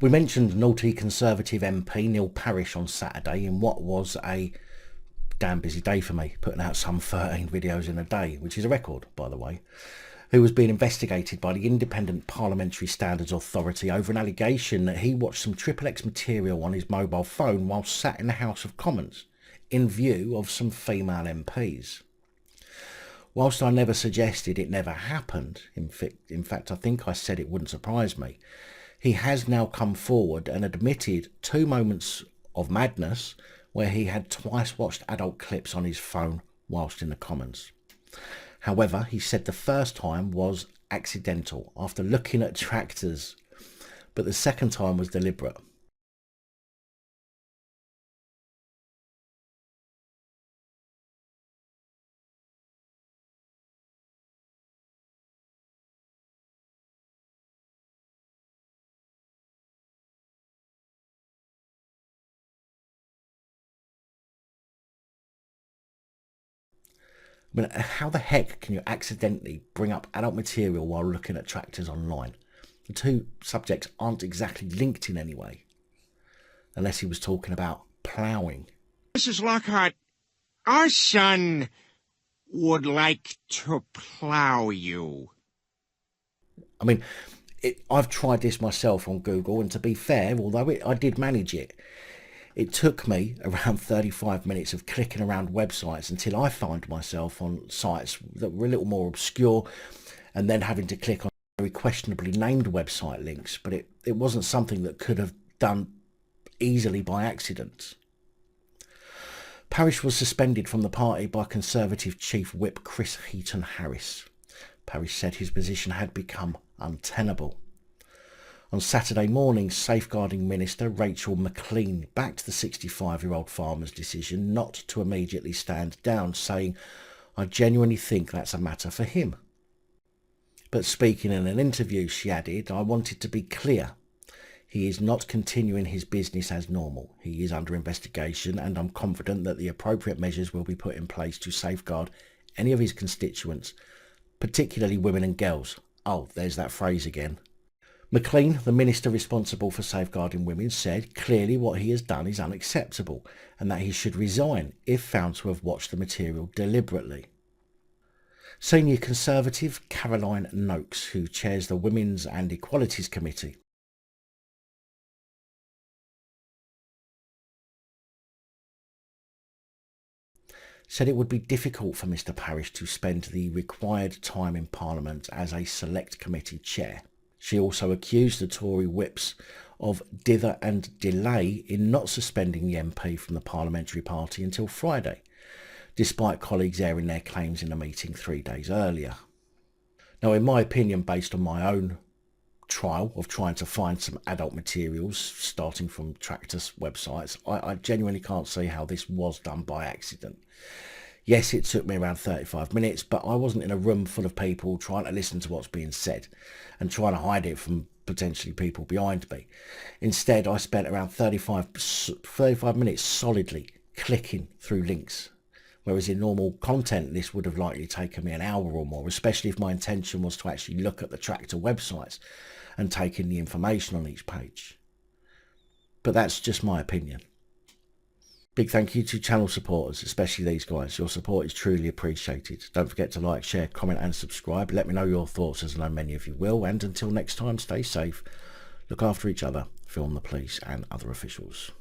We mentioned naughty Conservative MP Neil Parish on Saturday in what was a damn busy day for me, putting out some 13 videos in a day, which is a record, by the way, who was being investigated by the Independent Parliamentary Standards Authority over an allegation that he watched some XXX material on his mobile phone while sat in the House of Commons, in view of some female MPs. Whilst I never suggested it never happened, in fact I think I said it wouldn't surprise me, he has now come forward and admitted 2 moments of madness where he had twice watched adult clips on his phone whilst in the Commons. However, he said the first time was accidental after looking at tractors, but the second time was deliberate. I mean, how the heck can you accidentally bring up adult material while looking at tractors online? The two subjects aren't exactly linked in any way, unless he was talking about ploughing. Mrs. Lockhart, our son would like to plough you. I mean, I've tried this myself on Google, and to be fair, although I did manage it, it took me around 35 minutes of clicking around websites until I found myself on sites that were a little more obscure, and then having to click on very questionably named website links, but it wasn't something that could have done easily by accident. Parish was suspended from the party by Conservative Chief Whip Chris Heaton-Harris. Parish said his position had become untenable. On Saturday morning, Safeguarding Minister Rachel McLean backed the 65-year-old farmer's decision not to immediately stand down, saying, "I genuinely think that's a matter for him." But speaking in an interview, she added, "I wanted to be clear. He is not continuing his business as normal. He is under investigation, and I'm confident that the appropriate measures will be put in place to safeguard any of his constituents, particularly women and girls." Oh, there's that phrase again. McLean, the minister responsible for safeguarding women, said clearly what he has done is unacceptable and that he should resign if found to have watched the material deliberately. Senior Conservative Caroline Noakes, who chairs the Women's and Equalities Committee, said it would be difficult for Mr Parish to spend the required time in Parliament as a select committee chair. She also accused the Tory whips of dither and delay in not suspending the MP from the parliamentary party until Friday, despite colleagues airing their claims in a meeting 3 days earlier. Now, in my opinion, based on my own trial of trying to find some adult materials starting from tractors websites, I genuinely can't see how this was done by accident. Yes, it took me around 35 minutes, but I wasn't in a room full of people trying to listen to what's being said and trying to hide it from potentially people behind me. Instead, I spent around 35 minutes solidly clicking through links, whereas in normal content this would have likely taken me an hour or more, especially if my intention was to actually look at the tractor websites and take in the information on each page. But that's just my opinion. Big thank you to channel supporters, especially these guys. Your support is truly appreciated. Don't forget to like, share, comment and subscribe. Let me know your thoughts, as I know many of you will. And until next time, stay safe, look after each other, film the police and other officials.